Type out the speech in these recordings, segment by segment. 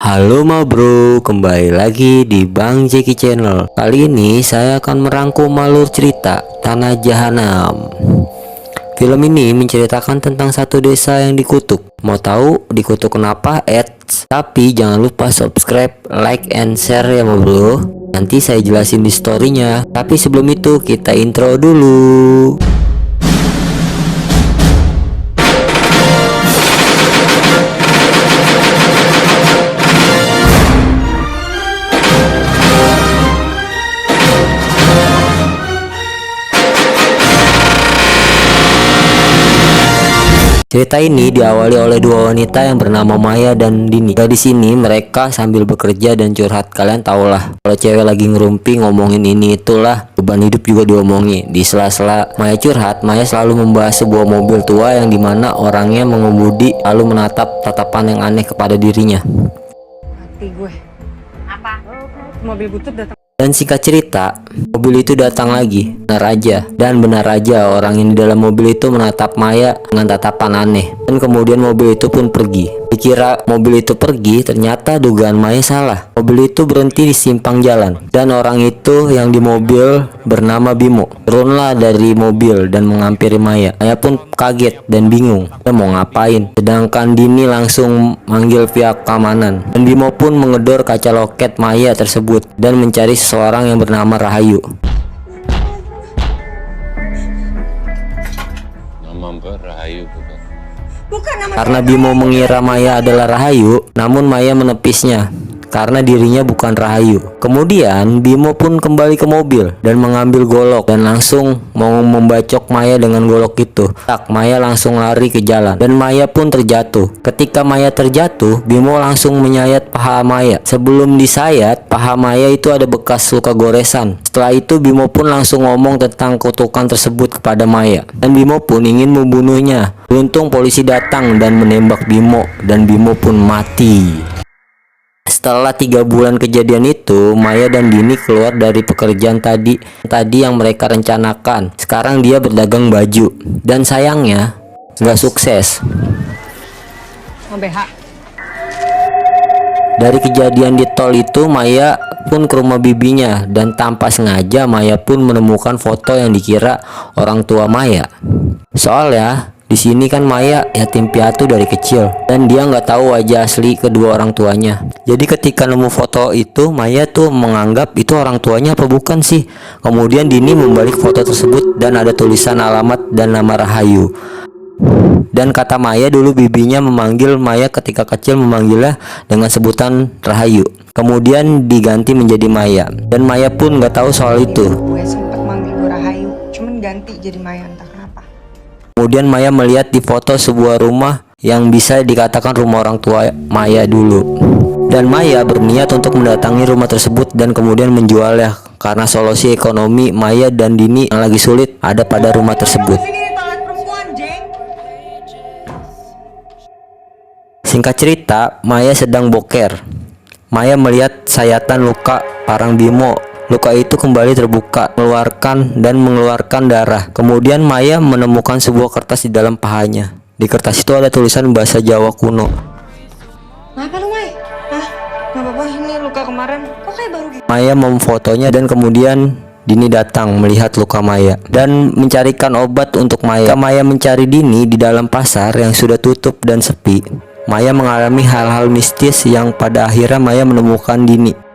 Halo ma bro, kembali lagi di Bang Jeki Channel. Kali ini saya akan merangkum alur cerita Tanah Jahanam. Film ini menceritakan tentang satu desa yang dikutuk. Mau tahu dikutuk kenapa? Tapi jangan lupa subscribe, like, and share ya ma bro. Nanti saya jelasin di storynya. Tapi sebelum itu kita intro dulu. Cerita ini diawali oleh dua wanita yang bernama Maya dan Dini. Di sini mereka sambil bekerja dan curhat. Kalian tahulah, kalau cewek lagi ngerumpi ngomongin ini itulah, beban hidup juga diomongi. Di sela-sela Maya curhat, Maya selalu membahas sebuah mobil tua yang dimana orangnya mengemudi lalu menatap tatapan yang aneh kepada dirinya. Mati gue. Apa? Mobil butut datang. Dan singkat cerita, mobil itu datang lagi. Benar aja orang yang di dalam mobil itu menatap Maya dengan tatapan aneh. Dan kemudian mobil itu pun pergi. Dikira mobil itu pergi, ternyata dugaan Maya salah. Mobil itu berhenti di simpang jalan. Dan orang itu yang di mobil bernama Bimo. Turunlah dari mobil dan menghampiri Maya. Maya pun kaget dan bingung. Dia mau ngapain? Sedangkan Dini langsung manggil pihak keamanan. Dan Bimo pun mengedor kaca loket Maya tersebut dan mencari seseorang yang bernama Rahayu. Nama Mbak Rahayu Bukan nama. Karena Bimo mengira Maya adalah Rahayu, namun Maya menepisnya karena dirinya bukan Rahayu. Kemudian Bimo pun kembali ke mobil dan mengambil golok dan langsung mau membacok Maya dengan golok itu. Maya langsung lari ke jalan dan Maya pun terjatuh. Ketika Maya terjatuh, Bimo langsung menyayat paha Maya. Sebelum disayat, paha Maya itu ada bekas luka goresan. Setelah itu Bimo pun langsung ngomong tentang kutukan tersebut kepada Maya. Dan Bimo pun ingin membunuhnya. Beruntung polisi datang dan menembak Bimo dan Bimo pun mati. Setelah 3 bulan kejadian itu, Maya dan Dini keluar dari pekerjaan tadi yang mereka rencanakan. Sekarang dia berdagang baju dan sayangnya nggak sukses. BH. Dari kejadian di tol itu, Maya pun ke rumah bibinya dan tanpa sengaja Maya pun menemukan foto yang dikira orang tua Maya. Soalnya di sini kan Maya yatim piatu dari kecil dan dia nggak tahu wajah asli kedua orang tuanya. Jadi ketika nemu foto itu, Maya tuh menganggap itu orang tuanya apa bukan sih. Kemudian Dini membalik foto tersebut dan ada tulisan alamat dan nama Rahayu. Dan kata Maya dulu bibinya memanggil Maya ketika kecil memanggilnya dengan sebutan Rahayu. Kemudian diganti menjadi Maya dan Maya pun nggak tahu soal itu. Gue sempet manggil gue Rahayu, cuman ganti jadi Maya entah kenapa. Kemudian Maya melihat di foto sebuah rumah yang bisa dikatakan rumah orang tua Maya dulu. Dan Maya berniat untuk mendatangi rumah tersebut dan kemudian menjualnya karena solusi ekonomi Maya dan Dini yang lagi sulit ada pada rumah tersebut. Singkat cerita, Maya sedang boker. Maya melihat sayatan luka parang Bimo. Luka itu kembali terbuka, mengeluarkan darah. Kemudian Maya menemukan sebuah kertas di dalam pahanya. Di kertas itu ada tulisan bahasa Jawa kuno. Kenapa lu, May? Hah? Gak apa-apa, ini luka kemarin. Kok kayak baru gitu? Maya memfotonya dan kemudian Dini datang melihat luka Maya dan mencarikan obat untuk Maya. Ketika Maya mencari Dini di dalam pasar yang sudah tutup dan sepi, Maya mengalami hal-hal mistis yang pada akhirnya Maya menemukan Dini.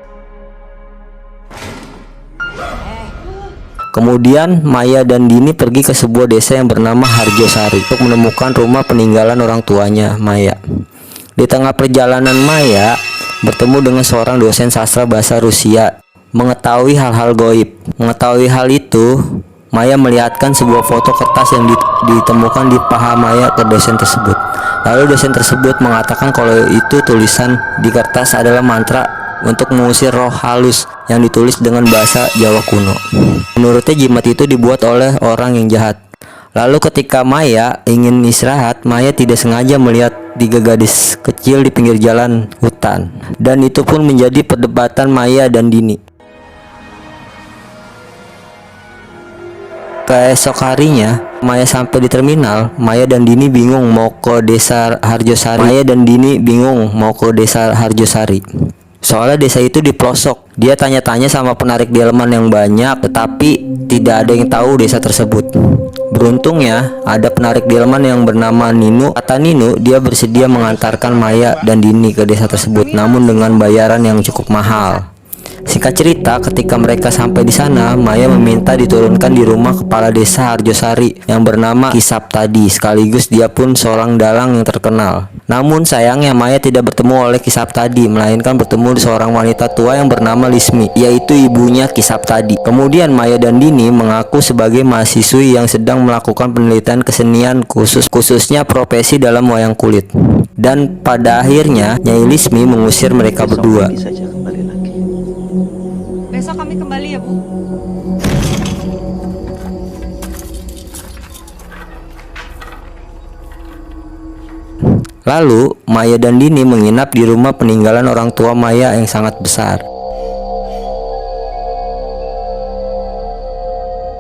Kemudian Maya dan Dini pergi ke sebuah desa yang bernama Harjosari untuk menemukan rumah peninggalan orang tuanya Maya. Di tengah perjalanan Maya bertemu dengan seorang dosen sastra bahasa Rusia mengetahui hal-hal goib. Mengetahui hal itu, Maya melihatkan sebuah foto kertas yang ditemukan di paha Maya ke dosen tersebut. Lalu dosen tersebut mengatakan kalau itu tulisan di kertas adalah mantra untuk mengusir roh halus yang ditulis dengan bahasa Jawa kuno. Menurutnya jimat itu dibuat oleh orang yang jahat. Lalu ketika Maya ingin istirahat, Maya tidak sengaja melihat 3 gadis kecil di pinggir jalan hutan. Dan itu pun menjadi perdebatan Maya dan Dini. Keesok harinya, Maya sampai di terminal, Maya dan Dini bingung mau ke desa Harjosari. Soalnya desa itu di pelosok. Dia tanya-tanya sama penarik delman yang banyak, tetapi tidak ada yang tahu desa tersebut. Beruntungnya ada penarik delman yang bernama Nino. Kata Nino, dia bersedia mengantarkan Maya dan Dini ke desa tersebut, namun dengan bayaran yang cukup mahal. Singkat cerita, ketika mereka sampai di sana, Maya meminta diturunkan di rumah kepala desa Harjosari yang bernama Ki Saptadi, sekaligus dia pun seorang dalang yang terkenal. Namun sayangnya Maya tidak bertemu oleh Ki Saptadi, melainkan bertemu seorang wanita tua yang bernama Lismi, yaitu ibunya Ki Saptadi. Kemudian Maya dan Dini mengaku sebagai mahasiswi yang sedang melakukan penelitian kesenian khususnya profesi dalam wayang kulit. Dan pada akhirnya Nyai Lismi mengusir mereka berdua. Besok kami kembali ya, Bu. Lalu, Maya dan Dini menginap di rumah peninggalan orang tua Maya yang sangat besar.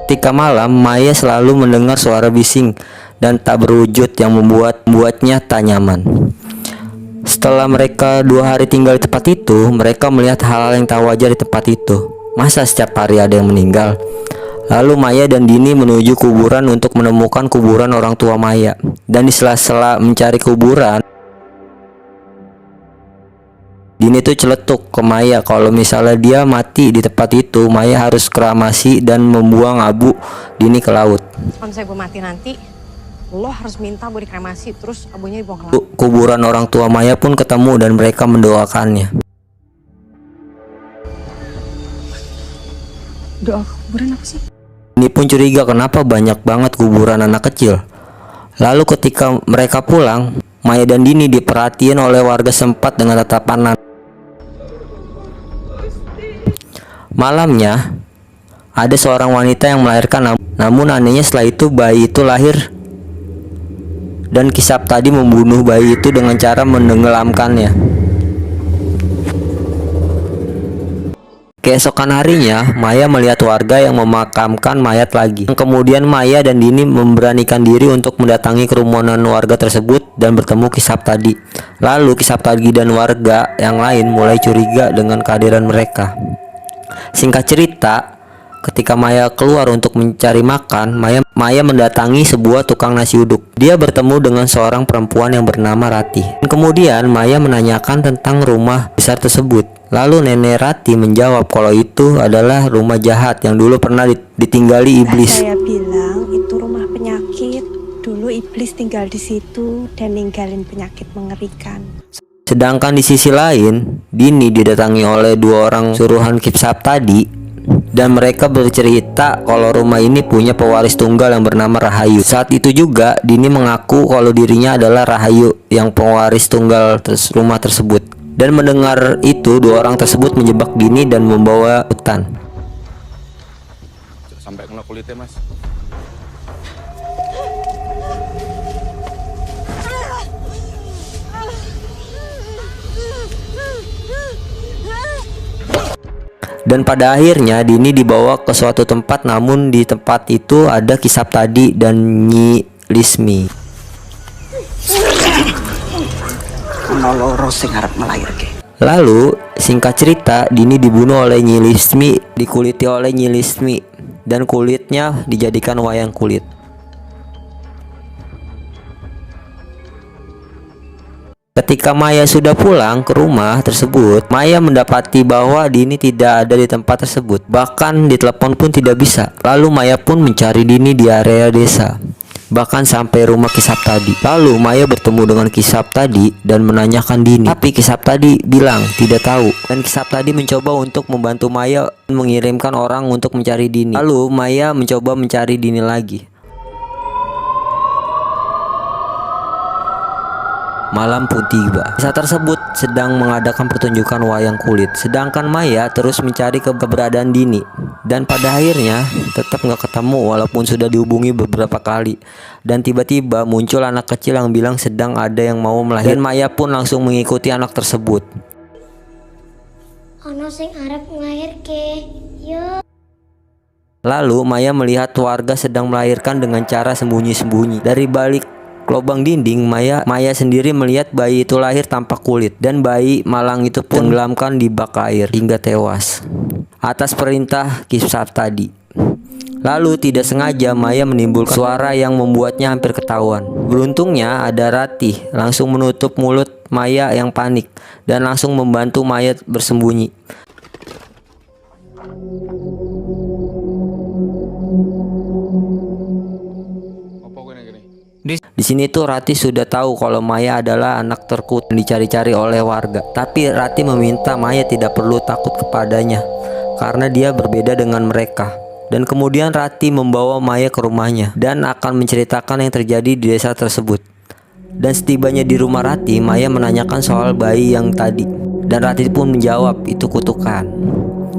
Ketika malam, Maya selalu mendengar suara bising dan tak berwujud yang membuatnya tak nyaman. Setelah mereka 2 hari tinggal di tempat itu, mereka melihat hal-hal yang tak wajar di tempat itu. Masa setiap hari ada yang meninggal? Lalu Maya dan Dini menuju kuburan untuk menemukan kuburan orang tua Maya. Dan di sela-sela mencari kuburan, Dini tuh celetuk ke Maya kalau misalnya dia mati di tempat itu, Maya harus kremasi dan membuang abu Dini ke laut. Kalau misalnya gue mati nanti, lo harus minta gue dikremasi, terus abunya dibuang ke laut. Kuburan orang tua Maya pun ketemu dan mereka mendoakannya. Doa kuburan apa sih? Ini pun curiga kenapa banyak banget kuburan anak kecil. Lalu ketika mereka pulang, Maya dan Dini diperhatiin oleh warga setempat dengan tatapan. Malamnya, ada seorang wanita yang melahirkan, namun anehnya setelah itu bayi itu lahir dan Ki Saptadi membunuh bayi itu dengan cara menenggelamkannya. Keesokan harinya, Maya melihat warga yang memakamkan mayat lagi. Kemudian Maya dan Dini memberanikan diri untuk mendatangi kerumunan warga tersebut dan bertemu Ki Saptadi. Lalu Ki Saptadi dan warga yang lain mulai curiga dengan kehadiran mereka. Singkat cerita, ketika Maya keluar untuk mencari makan, Maya mendatangi sebuah tukang nasi uduk. Dia bertemu dengan seorang perempuan yang bernama Ratih. Kemudian Maya menanyakan tentang rumah besar tersebut. Lalu Nenek Ratih menjawab kalau itu adalah rumah jahat yang dulu pernah ditinggali iblis. Saya bilang itu rumah penyakit. Dulu iblis tinggal di situ dan ninggalin penyakit mengerikan. Sedangkan di sisi lain, Dini didatangi oleh 2 orang suruhan Ki Saptadi dan mereka bercerita kalau rumah ini punya pewaris tunggal yang bernama Rahayu. Saat itu juga Dini mengaku kalau dirinya adalah Rahayu yang pewaris tunggal rumah tersebut. Dan mendengar itu 2 orang tersebut menjebak Dini dan membawa hutan. Sampai kena kulitnya, Mas. Dan pada akhirnya Dini dibawa ke suatu tempat, namun di tempat itu ada Ki Saptadi dan Nyi Lismi. Lalu singkat cerita, Dini dibunuh oleh Nyi Lismi, dikuliti oleh Nyi Lismi, dan kulitnya dijadikan wayang kulit. Ketika Maya sudah pulang ke rumah tersebut, Maya mendapati bahwa Dini tidak ada di tempat tersebut. Bahkan ditelepon pun tidak bisa. Lalu Maya pun mencari Dini di area desa, bahkan sampai rumah Ki Saptadi. Lalu Maya bertemu dengan Ki Saptadi dan menanyakan Dini, tapi Ki Saptadi bilang tidak tahu. Dan Ki Saptadi mencoba untuk membantu Maya mengirimkan orang untuk mencari Dini. Lalu Maya mencoba mencari Dini lagi. Malam pun tiba. Desa tersebut sedang mengadakan pertunjukan wayang kulit, sedangkan Maya terus mencari keberadaan Dini. Dan pada akhirnya tetap nggak ketemu walaupun sudah dihubungi beberapa kali. Dan tiba-tiba muncul anak kecil yang bilang sedang ada yang mau melahirkan. Dan Maya pun langsung mengikuti anak tersebut. Ono sing arep nglahirke. Yo. Lalu Maya melihat warga sedang melahirkan dengan cara sembunyi-sembunyi. Dari balik lubang dinding, Maya sendiri melihat bayi itu lahir tanpa kulit, dan bayi malang itu pun tenggelamkan di bak air hingga tewas atas perintah Kisap tadi. Lalu tidak sengaja Maya menimbulkan suara yang membuatnya hampir ketahuan. Beruntungnya ada Ratih langsung menutup mulut Maya yang panik dan langsung membantu Maya bersembunyi. Di sini tuh Ratih sudah tahu kalau Maya adalah anak terkutuk yang dicari-cari oleh warga. Tapi Ratih meminta Maya tidak perlu takut kepadanya karena dia berbeda dengan mereka. Dan kemudian Ratih membawa Maya ke rumahnya dan akan menceritakan yang terjadi di desa tersebut. Dan setibanya di rumah Ratih, Maya menanyakan soal bayi yang tadi. Dan Ratih pun menjawab itu kutukan,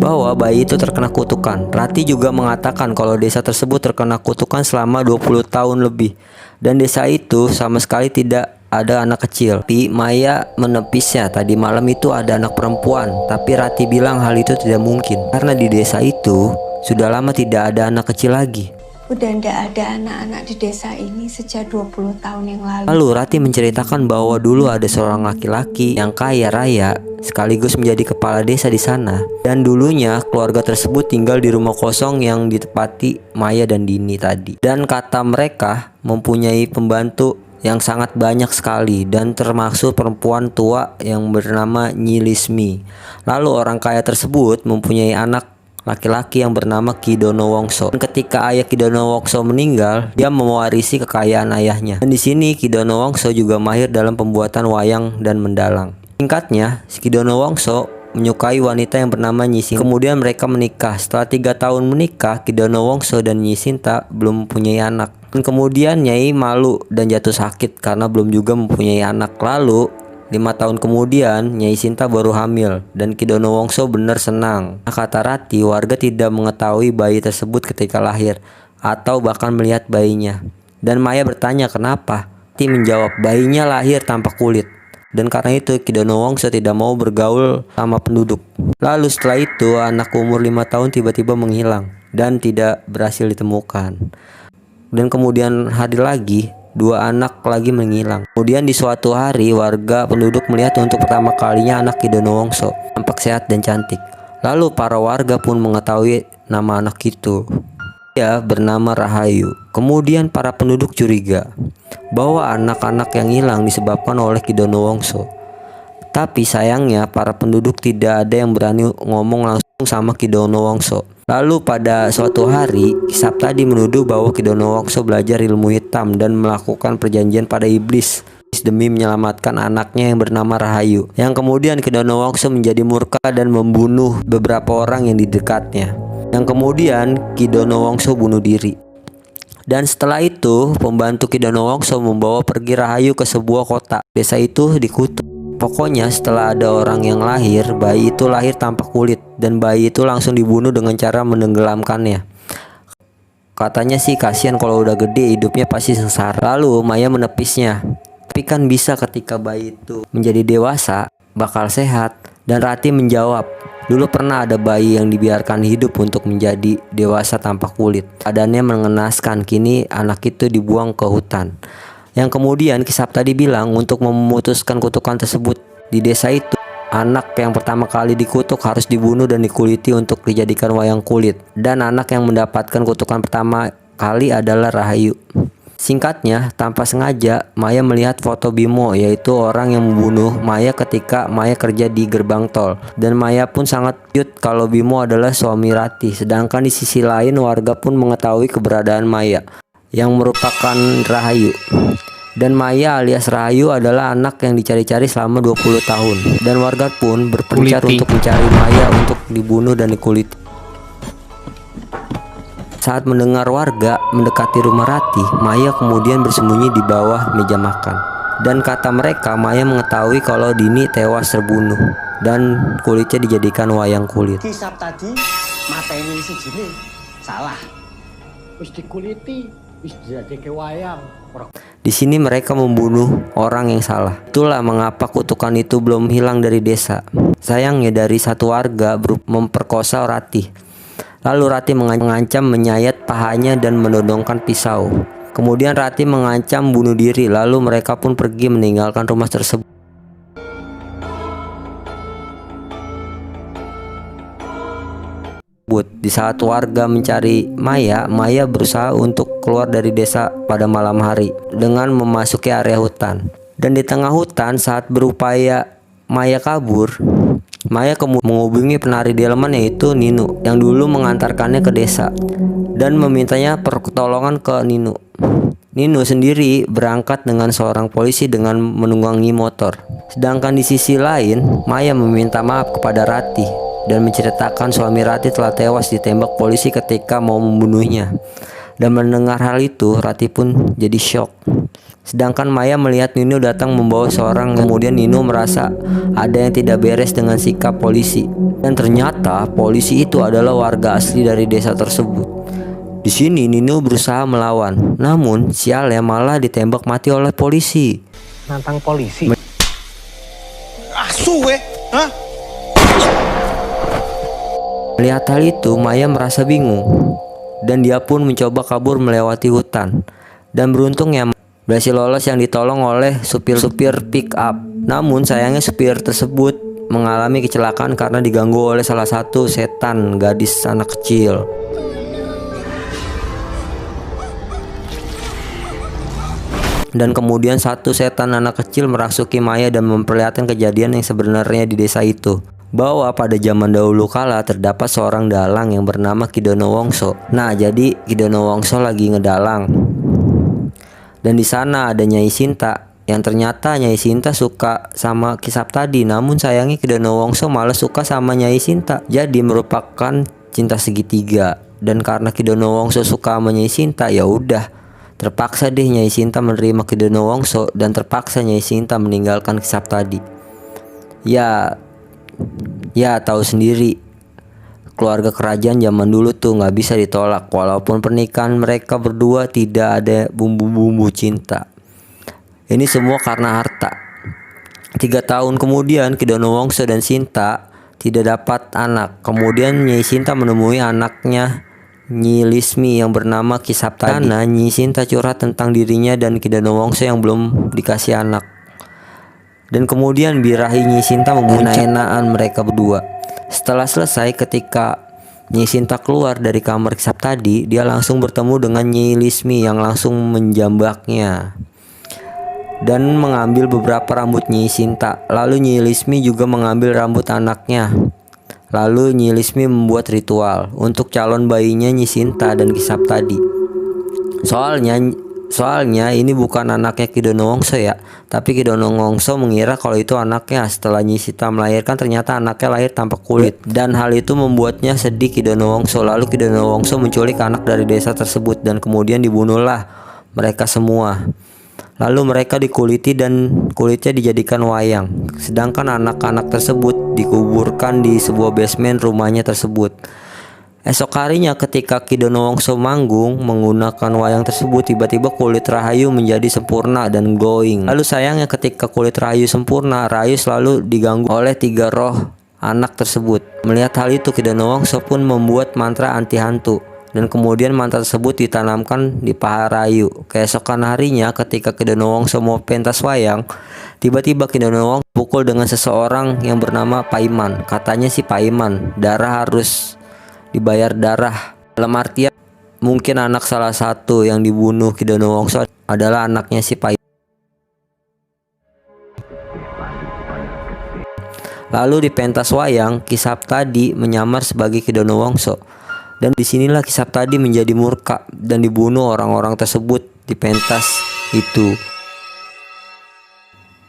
bahwa bayi itu terkena kutukan. Ratih juga mengatakan kalau desa tersebut terkena kutukan selama 20 tahun lebih, dan desa itu sama sekali tidak ada anak kecil. Tapi Maya menepisnya, tadi malam itu ada anak perempuan. Tapi Ratih bilang hal itu tidak mungkin karena di desa itu sudah lama tidak ada anak kecil lagi. Udah ndak ada anak-anak di desa ini sejak 20 tahun yang lalu. Lalu Ratih menceritakan bahwa dulu ada seorang laki-laki yang kaya raya sekaligus menjadi kepala desa di sana. Dan dulunya keluarga tersebut tinggal di rumah kosong yang ditempati Maya dan Dini tadi. Dan kata mereka mempunyai pembantu yang sangat banyak sekali, dan termasuk perempuan tua yang bernama Nyi Lismi. Lalu orang kaya tersebut mempunyai anak laki-laki yang bernama Kidono Wongso. Dan ketika ayah Kidono Wongso meninggal, dia mewarisi kekayaan ayahnya. Dan di sini Kidono Wongso juga mahir dalam pembuatan wayang dan mendalang. Singkatnya, Kidono Wongso menyukai wanita yang bernama Nyi Sinta. Kemudian mereka menikah. Setelah 3 tahun menikah, Kidono Wongso dan Nyi Sinta belum mempunyai anak. Dan kemudian Nyai malu dan jatuh sakit karena belum juga mempunyai anak. Lalu 5 tahun kemudian Nyai Sinta baru hamil dan Kidono Wongso benar senang. Nah, kata Ratih, warga tidak mengetahui bayi tersebut ketika lahir atau bahkan melihat bayinya. Dan Maya bertanya kenapa. Ratih menjawab bayinya lahir tanpa kulit. Dan karena itu Kidono Wongso tidak mau bergaul sama penduduk. Lalu setelah itu anak umur 5 tahun tiba-tiba menghilang dan tidak berhasil ditemukan. Dan kemudian hari lagi 2 anak lagi menghilang. Kemudian di suatu hari warga penduduk melihat untuk pertama kalinya anak Kidono Wongso tampak sehat dan cantik. Lalu para warga pun mengetahui nama anak itu. Dia bernama Rahayu. Kemudian para penduduk curiga bahwa anak-anak yang hilang disebabkan oleh Kidono Wongso. Tapi sayangnya para penduduk tidak ada yang berani ngomong langsung sama Kidono Wongso. Lalu pada suatu hari, Kisap tadi menuduh bahwa Kidono Wongso belajar ilmu hitam dan melakukan perjanjian pada iblis demi menyelamatkan anaknya yang bernama Rahayu. Yang kemudian Kidono Wongso menjadi murka dan membunuh beberapa orang yang di dekatnya. Yang kemudian Kidono Wongso bunuh diri. Dan setelah itu pembantu Kidono Wongso membawa pergi Rahayu ke sebuah kota. Desa itu dikutuk. Pokoknya setelah ada orang yang lahir, bayi itu lahir tanpa kulit, dan bayi itu langsung dibunuh dengan cara menenggelamkannya. Katanya sih kasihan kalau udah gede hidupnya pasti sengsara. Lalu Maya menepisnya. Tapi kan bisa ketika bayi itu menjadi dewasa bakal sehat. Dan Ratih menjawab, dulu pernah ada bayi yang dibiarkan hidup untuk menjadi dewasa tanpa kulit. Keadaannya mengenaskan, kini anak itu dibuang ke hutan. Yang kemudian Kisap tadi bilang untuk memutuskan kutukan tersebut di desa itu, anak yang pertama kali dikutuk harus dibunuh dan dikuliti untuk dijadikan wayang kulit. Dan anak yang mendapatkan kutukan pertama kali adalah Rahayu. Singkatnya, tanpa sengaja Maya melihat foto Bimo, yaitu orang yang membunuh Maya ketika Maya kerja di gerbang tol. Dan Maya pun sangat cute kalau Bimo adalah suami Ratih. Sedangkan di sisi lain warga pun mengetahui keberadaan Maya yang merupakan Rahayu. Dan Maya alias Rahayu adalah anak yang dicari-cari selama 20 tahun. Dan warga pun berpencar untuk mencari Maya untuk dibunuh dan dikulit. Saat mendengar warga mendekati rumah Ratih, Maya kemudian bersembunyi di bawah meja makan. Dan kata mereka, Maya mengetahui kalau Dini tewas terbunuh dan kulitnya dijadikan wayang kulit. Kisap tadi mateni si Jini salah. Wis dikuliti, wis dijadike wayang. Di sini mereka membunuh orang yang salah. Itulah mengapa kutukan itu belum hilang dari desa. Sayangnya dari satu warga memperkosa Ratih. Lalu Rati mengancam menyayat pahanya dan menodongkan pisau. Kemudian Rati mengancam bunuh diri, lalu mereka pun pergi meninggalkan rumah tersebut. Di saat warga mencari Maya, Maya berusaha untuk keluar dari desa pada malam hari dengan memasuki area hutan. Dan di tengah hutan saat berupaya Maya kabur, Maya kemudian menghubungi penari delman yaitu Nino yang dulu mengantarkannya ke desa dan memintanya pertolongan ke Nino. Nino sendiri berangkat dengan seorang polisi dengan menunggangi motor. Sedangkan di sisi lain, Maya meminta maaf kepada Rati dan menceritakan suami Rati telah tewas ditembak polisi ketika mau membunuhnya. Dan mendengar hal itu, Rati pun jadi shock. Sedangkan Maya melihat Nino datang membawa seorang, kemudian Nino merasa ada yang tidak beres dengan sikap polisi. Dan ternyata polisi itu adalah warga asli dari desa tersebut. Di sini Nino berusaha melawan, namun sialnya malah ditembak mati oleh polisi. Nantang polisi. Asu weh, hah? Melihat hal itu, Maya merasa bingung dan dia pun mencoba kabur melewati hutan. Dan beruntungnya berhasil lolos yang ditolong oleh supir pick up. Namun sayangnya supir tersebut mengalami kecelakaan karena diganggu oleh salah satu setan gadis anak kecil. Dan kemudian satu setan anak kecil merasuki Maya dan memperlihatkan kejadian yang sebenarnya di desa itu, bahwa pada zaman dahulu kala terdapat seorang dalang yang bernama Kidono Wongso. Nah, jadi Kidono Wongso lagi ngedalang. Dan di sana ada Nyai Sinta yang ternyata Nyai Sinta suka sama Kisap tadi, namun sayangnya Kidono Wongso malah suka sama Nyai Sinta. Jadi merupakan cinta segitiga. Dan karena Kidono Wongso suka sama Nyai Sinta, ya udah terpaksa deh Nyai Sinta menerima Kidono Wongso dan terpaksa Nyai Sinta meninggalkan Kisap tadi. Ya tahu sendiri, keluarga kerajaan zaman dulu tuh nggak bisa ditolak walaupun pernikahan mereka berdua tidak ada bumbu-bumbu cinta. Ini semua karena harta. 3 tahun kemudian Kidono Wongso dan Sinta tidak dapat anak. Kemudian Nyai Sinta menemui anaknya Nyi Lismi yang bernama Kisap tadi. Karena Nyi Sinta curhat tentang dirinya dan Kidono Wongso yang belum dikasih anak. Dan kemudian birahi Nyi Sinta enak-enakan mereka berdua. Setelah selesai, ketika Nyi Sinta keluar dari kamar Kisap tadi, dia langsung bertemu dengan Nyi Lismi yang langsung menjambaknya dan mengambil beberapa rambut Nyi Sinta. Lalu Nyi Lismi juga mengambil rambut anaknya. Lalu Nyi Lismi membuat ritual untuk calon bayinya Nyi Sinta dan Kisap tadi. Soalnya ini bukan anaknya Kidono Wongso ya, tapi Kidono Wongso mengira kalau itu anaknya. Setelah Nyi Sinta melahirkan, ternyata anaknya lahir tanpa kulit, dan hal itu membuatnya sedih Kidono Wongso. Lalu Kidono Wongso menculik anak dari desa tersebut dan kemudian dibunuhlah mereka semua. Lalu mereka dikuliti dan kulitnya dijadikan wayang. Sedangkan anak-anak tersebut dikuburkan di sebuah basement rumahnya tersebut. Esok harinya ketika Kidono Wongso manggung menggunakan wayang tersebut, tiba-tiba kulit Rahayu menjadi sempurna dan glowing. Lalu sayangnya ketika kulit Rahayu sempurna, Rahayu selalu diganggu oleh 3 roh anak tersebut. Melihat hal itu, Kidono Wongso pun membuat mantra anti hantu. Dan kemudian mantra tersebut ditanamkan di paha Rahayu. Keesokan harinya ketika Kidono Wongso mau pentas wayang, tiba-tiba Kidono Wongso pukul dengan seseorang yang bernama Paiman. Katanya si Paiman, darah harus dibayar darah. Dalam artian mungkin anak salah satu yang dibunuh Kidono Wongso adalah anaknya si Paiman. Lalu di pentas wayang, Kisap tadi menyamar sebagai Kidono Wongso. Dan disinilah Kisap tadi menjadi murka dan dibunuh orang-orang tersebut di pentas itu.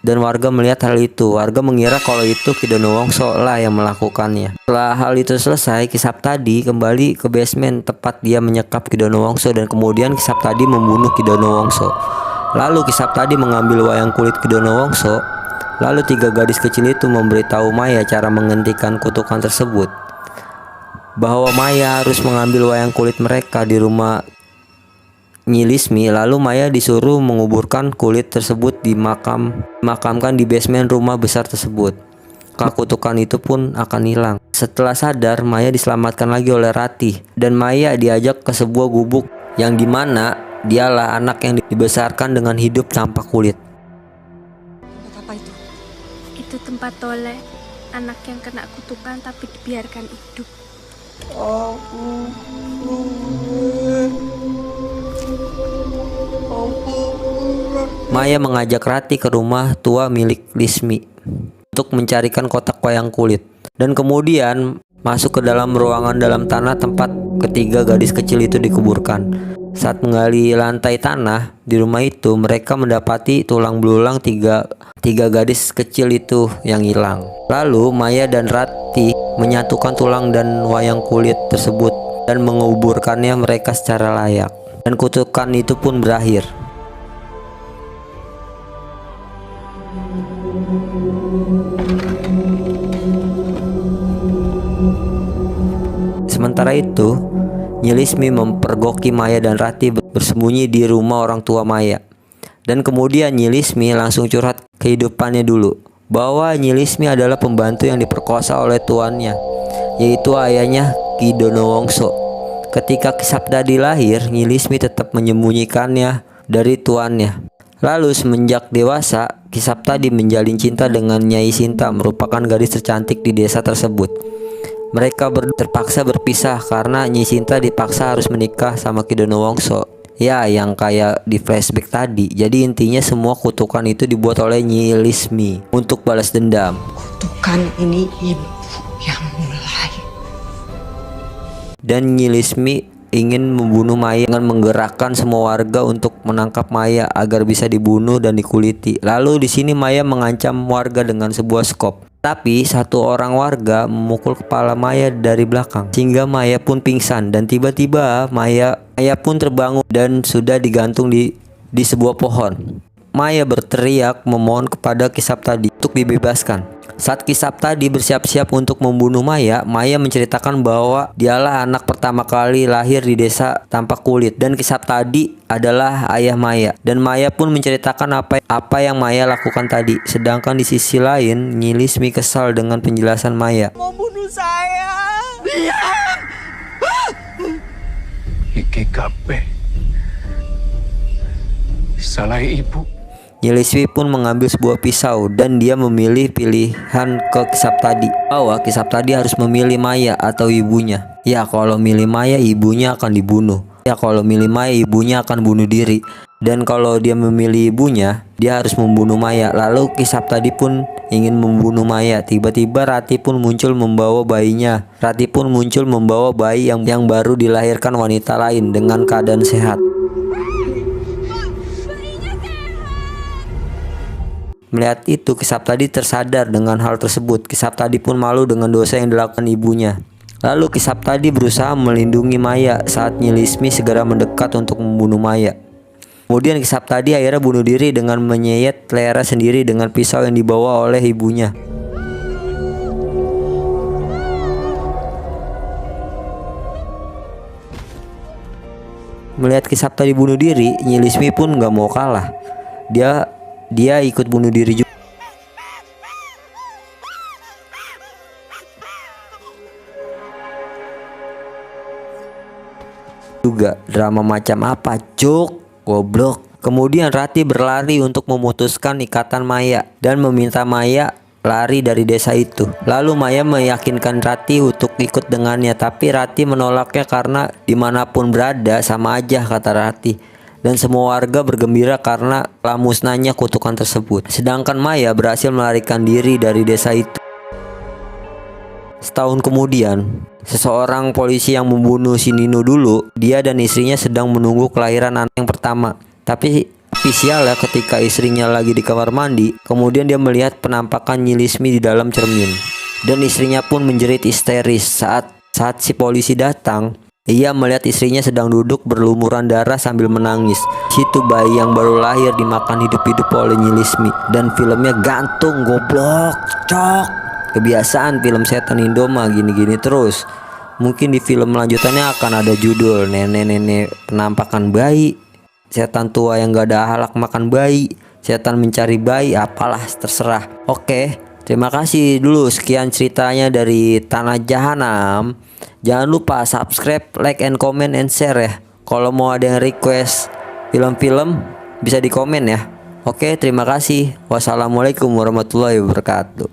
Dan warga melihat hal itu. Warga mengira kalau itu Kidono Wongso lah yang melakukannya. Setelah hal itu selesai, Kisap tadi kembali ke basement tempat dia menyekap Kidono Wongso. Dan kemudian Kisap tadi membunuh Kidono Wongso. Lalu Kisap tadi mengambil wayang kulit Kidono Wongso. Lalu 3 gadis kecil itu memberitahu Maya cara menghentikan kutukan tersebut, bahwa Maya harus mengambil wayang kulit mereka di rumah Nyi Lismi. Lalu Maya disuruh menguburkan kulit tersebut dimakamkan di basement rumah besar tersebut. Kutukan itu pun akan hilang. Setelah sadar, Maya diselamatkan lagi oleh Ratih dan Maya diajak ke sebuah gubuk yang dimana dialah anak yang dibesarkan dengan hidup tanpa kulit. Apa itu? Itu tempat Toleh, anak yang kena kutukan tapi dibiarkan hidup. Maya mengajak Ratih ke rumah tua milik Lismi untuk mencarikan kotak wayang kulit dan kemudian masuk ke dalam ruangan dalam tanah tempat ketiga gadis kecil itu dikuburkan. Saat menggali lantai tanah di rumah itu, mereka mendapati tulang belulang tiga gadis kecil itu yang hilang. Lalu Maya dan Ratih menyatukan tulang dan wayang kulit tersebut dan menguburkannya mereka secara layak. Dan kutukan itu pun berakhir. Sementara itu, Nyi Lismi mempergoki Maya dan Ratih bersembunyi di rumah orang tua Maya. Dan kemudian Nyi Lismi langsung curhat kehidupannya dulu, bahwa Nyi Lismi adalah pembantu yang diperkosa oleh tuannya, yaitu ayahnya Ki Donowongso. Ketika Ki Saptadi lahir, Nyi Lismi tetap menyembunyikannya dari tuannya. Lalu semenjak dewasa, Ki Saptadi menjalin cinta dengan Nyai Sinta, merupakan gadis tercantik di desa tersebut. Mereka terpaksa berpisah karena Nyi Sinta dipaksa harus menikah sama Ki Donowongso. Ya, yang kayak di flashback tadi. Jadi intinya semua kutukan itu dibuat oleh Nyi Lismi untuk balas dendam. Kutukan ini ibu yang mulai. Dan Nyi Lismi ingin membunuh Maya dengan menggerakkan semua warga untuk menangkap Maya agar bisa dibunuh dan dikuliti. Lalu di sini Maya mengancam warga dengan sebuah skop. Tapi satu orang warga memukul kepala Maya dari belakang sehingga Maya pun pingsan dan tiba-tiba Maya pun terbangun dan sudah digantung di sebuah pohon. Maya berteriak memohon kepada Ki Saptadi untuk dibebaskan. Saat Ki Saptadi bersiap-siap untuk membunuh Maya, Maya menceritakan bahwa dialah anak pertama kali lahir di desa tanpa kulit dan Ki Saptadi adalah ayah Maya. Dan Maya pun menceritakan apa yang Maya lakukan tadi. Sedangkan di sisi lain, Nyi Lismi kesal dengan penjelasan Maya. Mau bunuh saya. Iki kabeh salah ibu. Nyi Lismi pun mengambil sebuah pisau dan dia memilih pilihan ke Ki Saptadi, bahwa Ki Saptadi harus memilih Maya atau ibunya. Ya, kalau milih Maya, ibunya akan dibunuh. Ya, kalau milih Maya, ibunya akan bunuh diri. Dan kalau dia memilih ibunya, dia harus membunuh Maya. Lalu Ki Saptadi pun ingin membunuh Maya. Tiba-tiba Ratih pun muncul membawa bayinya. Ratih pun muncul membawa bayi yang baru dilahirkan wanita lain dengan keadaan sehat. Melihat itu, Ki Saptadi tersadar dengan hal tersebut. Ki Saptadi pun malu dengan dosa yang dilakukan ibunya. Lalu Ki Saptadi berusaha melindungi Maya saat Nyi Lismi segera mendekat untuk membunuh Maya. Kemudian Ki Saptadi akhirnya bunuh diri dengan menyayat lehernya sendiri dengan pisau yang dibawa oleh ibunya. Melihat Ki Saptadi bunuh diri, Nyi Lismi pun gak mau kalah. Dia ikut bunuh diri juga. Drama macam apa, cuk? Goblok. Kemudian Ratih berlari untuk memutuskan ikatan Maya dan meminta Maya lari dari desa itu. Lalu Maya meyakinkan Ratih untuk ikut dengannya, tapi Ratih menolaknya karena dimanapun berada sama aja, kata Ratih. Dan semua warga bergembira karena telah musnahnya kutukan tersebut. Sedangkan Maya berhasil melarikan diri dari desa itu. Setahun kemudian, seseorang polisi yang membunuh si Nino dulu, dia dan istrinya sedang menunggu kelahiran anak yang pertama. Tapi sialnya ketika istrinya lagi di kamar mandi, kemudian dia melihat penampakan Nyi Lismi di dalam cermin. Dan istrinya pun menjerit histeris saat si polisi datang. Ia melihat istrinya sedang duduk berlumuran darah sambil menangis. Situ bayi yang baru lahir dimakan hidup-hidup oleh Nyi Lismi. Dan filmnya gantung, goblok, cok. Kebiasaan film setan Indo mah gini-gini terus. Mungkin di film lanjutannya akan ada judul nenek-nenek penampakan bayi, setan tua yang gak ada akhlak makan bayi, setan mencari bayi, apalah terserah. Oke, Terima kasih dulu sekian ceritanya dari Tanah Jahanam. Jangan lupa subscribe, like, and comment, and share ya. Kalau mau ada yang request film-film bisa di komen ya. Oke, terima kasih. Wassalamualaikum warahmatullahi wabarakatuh.